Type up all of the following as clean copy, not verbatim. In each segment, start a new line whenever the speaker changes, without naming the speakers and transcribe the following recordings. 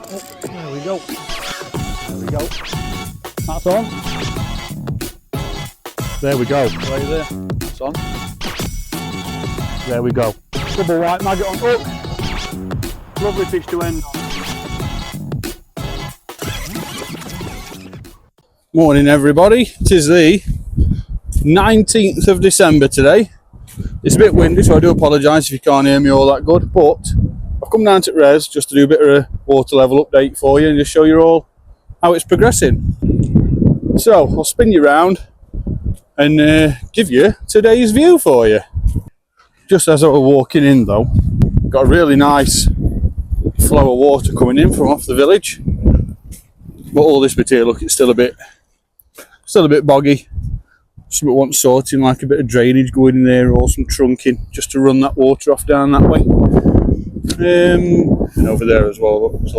There we go. There we go. That's on. There we go. Right there. That's on. There we go. Double white maggot on hook. Lovely fish to end on. Morning everybody. It is the 19th of December today. It's a bit windy, so I do apologise if you can't hear me all that good, but I've come down to Res just to do a bit of a water level update for you and just show you all how it's progressing. So I'll spin you around and give you today's view for you. Just as I was walking in though, got a really nice flow of water coming in from off the village. But all this bit here, look, it's still a bit boggy. Something wants sorting, like a bit of drainage going in there or some trunking just to run that water off down that way. And over there as well, look, it's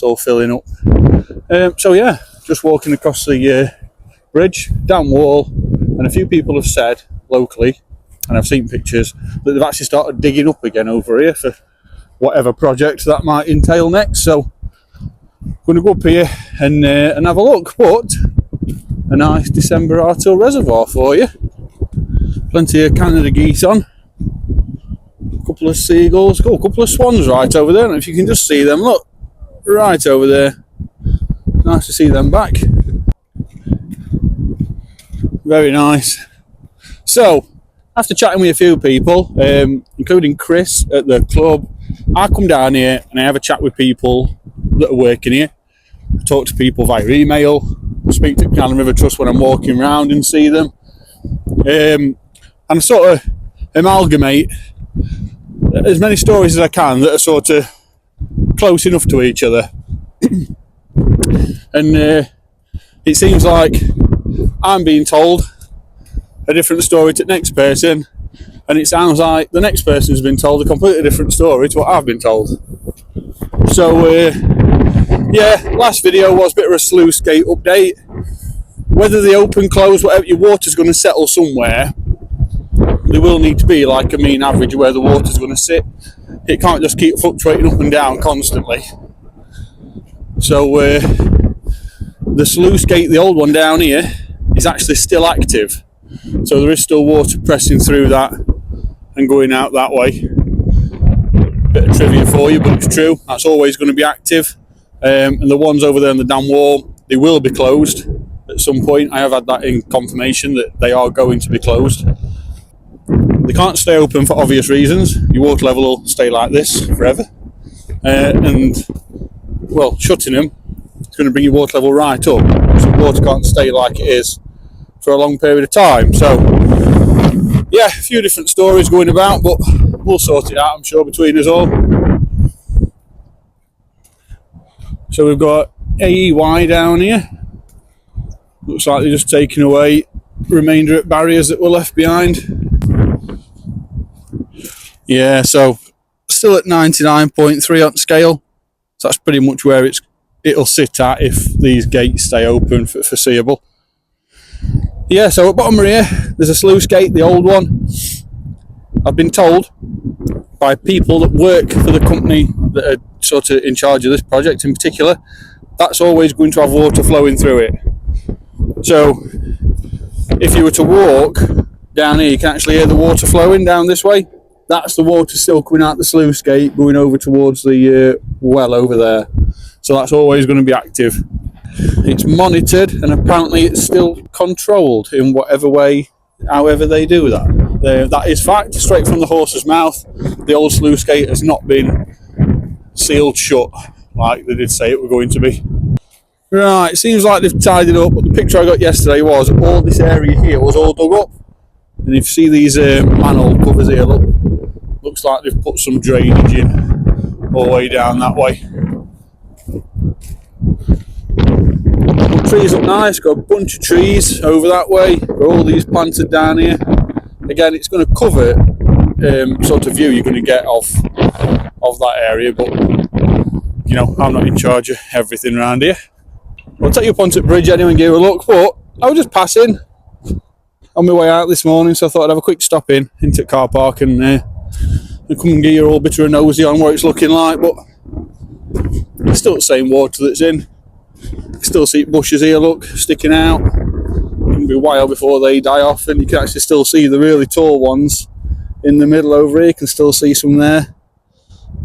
all filling up. So yeah, just walking across the bridge, down wall, and a few people have said locally, and I've seen pictures, that they've actually started digging up again over here for whatever project that might entail next. So I'm going to go up here and have a look. But a nice December Harthill Reservoir for you. Plenty of Canada geese on. A couple of seagulls. Oh, a couple of swans right over there. And if you can just see them, look, right over there. Nice to see them back. Very nice. So, after chatting with a few people, including Chris at the club, I come down here and I have a chat with people that are working here. I talk to people via email. Speak to Cannon River Trust when I'm walking around and see them, and I sort of amalgamate as many stories as I can that are sort of close enough to each other. And it seems like I'm being told a different story to the next person, and it sounds like the next person's been told a completely different story to what I've been told. So yeah, last video was a bit of a sluice gate update. Whether they open, close, whatever, your water's going to settle somewhere. There will need to be like a mean average where the water's going to sit. It can't just keep fluctuating up and down constantly. So the sluice gate, the old one down here, is actually still active. So there is still water pressing through that and going out that way. Bit of trivia for you, but it's true. That's always going to be active. And the ones over there on the dam wall, they will be closed at some point. I have had that in confirmation that they are going to be closed. They can't stay open for obvious reasons. Your water level will stay like this forever. And, well, shutting them, it's going to bring your water level right up. So water can't stay like it is for a long period of time. So, yeah, a few different stories going about, but we'll sort it out, I'm sure, between us all. So we've got AEY down here. Looks like they're just taking away remainder of barriers that were left behind. Yeah, so still at 99.3 on scale. So that's pretty much where it'll sit at if these gates stay open for foreseeable. Yeah, so at bottom of here, there's a sluice gate, the old one. I've been told by people that work for the company that are sort of in charge of this project in particular, that's always going to have water flowing through it. So if you were to walk down here, you can actually hear the water flowing down this way. That's the water still coming out the sluice gate, going over towards the well over there. So that's always going to be active. It's monitored and apparently it's still controlled in whatever way, however they do that. That is fact, straight from the horse's mouth. The old sluice gate has not been sealed shut like they did say it were going to be. Right, seems like they've tied it up, but the picture I got yesterday was all this area here was all dug up. And if you see these manhole covers here, look, looks like they've put some drainage in all the way down that way. The trees look nice, got a bunch of trees over that way, got all these planted down here. Again, it's going to cover sort of view you're going to get of that area, but you know, I'm not in charge of everything around here. I'll take you up onto the bridge anyway and give you a look, but I was just passing on my way out this morning, so I thought I'd have a quick stop into the car park and come and give you all a bit of a nosy on what it's looking like. But Still the same water that's in. Still see bushes here, look, sticking out. It'll be a while before they die off, and you can actually still see the really tall ones in the middle over here. You can still see some there,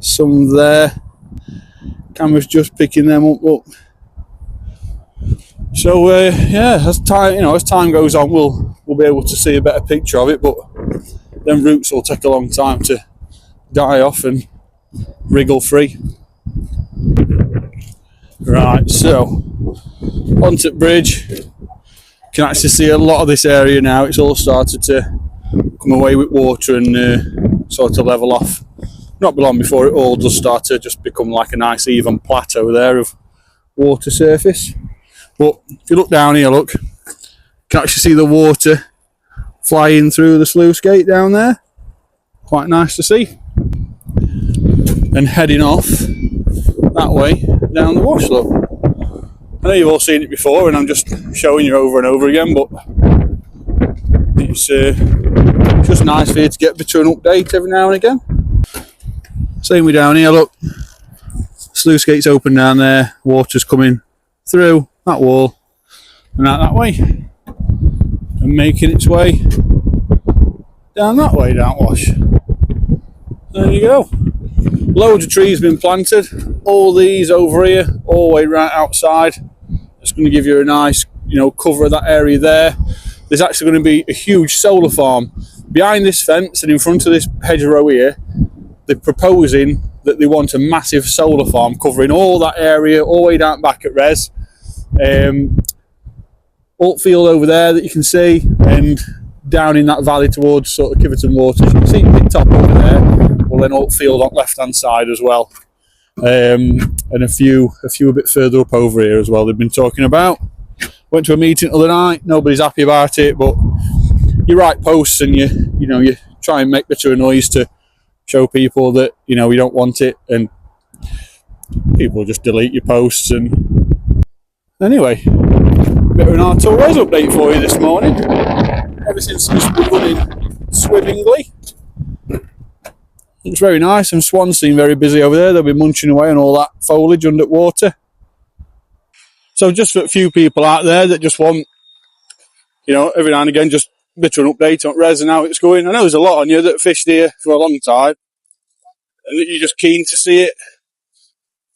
some there. Camera's just picking them up. Look. So yeah, as time goes on, we'll be able to see a better picture of it. But them roots will take a long time to die off and wriggle free. Right, so onto the bridge. You can actually see a lot of this area now. It's all started to come away with water and sort of level off. Not be long before it all does start to just become like a nice even plateau there of water surface. But if you look down here, look, you can actually see the water flying through the sluice gate down there. Quite nice to see. And heading off that way down the wash, look. I know you've all seen it before and I'm just showing you over and over again, but it's just nice for you to get a bit of an update every now and again. Same way down here, look. Sluice gate's open down there, water's coming through that wall and out that way and making its way down that way down wash. There you go. Loads of trees been planted, all these over here, all the way right outside. It's going to give you a nice, cover of that area there. There's actually going to be a huge solar farm behind this fence and in front of this hedgerow here. They're proposing that they want a massive solar farm covering all that area, all the way down back at Res. Altfield over there that you can see, and down in that valley towards sort of Kiverton Waters. You can see Pit Top over there. Well, then Altfield on left hand side as well, and a few a bit further up over here as well. They've been talking about. Went to a meeting the other night. Nobody's happy about it, but you write posts and you try and make a bit of a noise to show people that you don't want it, and people just delete your posts. And anyway, a bit of an Harthill Res update for you this morning. Everything seems to be running swimmingly. Looks very nice, and swans seem very busy over there. They'll be munching away on all that foliage under water. So just for a few people out there that just want, every now and again, just a bit of an update on Res and how it's going. I know there's a lot on you that fished here for a long time, and that you're just keen to see it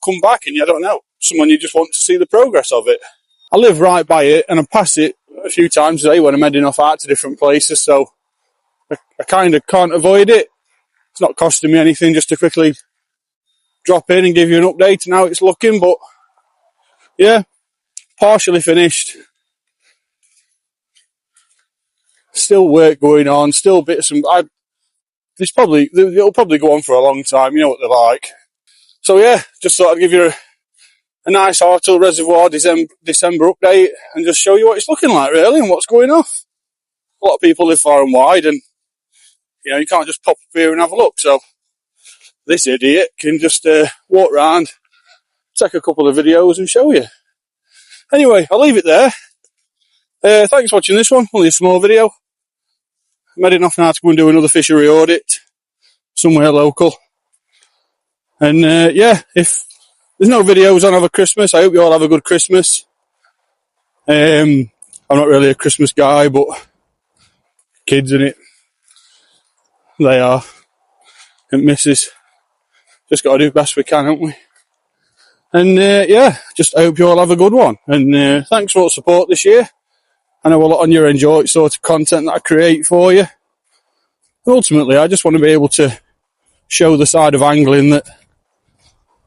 come back, and I don't know, someone you just want to see the progress of it. I live right by it, and I pass it a few times a day when I'm heading off out to different places, so I kind of can't avoid it. It's not costing me anything just to quickly drop in and give you an update on how it's looking, but yeah, partially finished. Still work going on, still bits and it'll probably go on for a long time, you know what they're like. So yeah, just thought I'd give you a nice Harthill Reservoir December update and just show you what it's looking like really and what's going off. A lot of people live far and wide, and you can't just pop up here and have a look, so this idiot can just walk around, take a couple of videos and show you. Anyway, I'll leave it there. Thanks for watching this one, only a small video. I'm heading off now to go and do another fishery audit somewhere local. And yeah, if there's no videos on over Christmas, I hope you all have a good Christmas. I'm not really a Christmas guy, but kids in it, they are. And missus, just got to do the best we can, haven't we? And yeah, just I hope you all have a good one. And thanks for all the support this year. I know a lot on you enjoy sort of content that I create for you. Ultimately, I just want to be able to show the side of angling that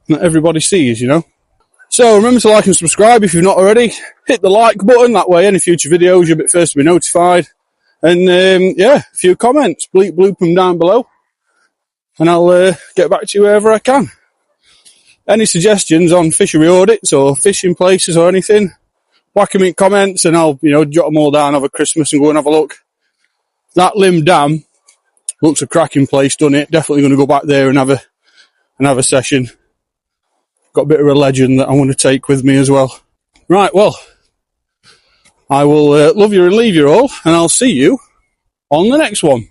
everybody sees, So remember to like and subscribe if you've not already. Hit the like button, that way any future videos you'll be first to be notified. And yeah, a few comments, bloop them down below. And I'll get back to you wherever I can. Any suggestions on fishery audits or fishing places or anything, whack them in comments and I'll, jot them all down over Christmas and go and have a look. That Limb Dam looks a cracking place, doesn't it? Definitely going to go back there and have a session. Got a bit of a legend that I want to take with me as well. Right, well, I will love you and leave you all, and I'll see you on the next one.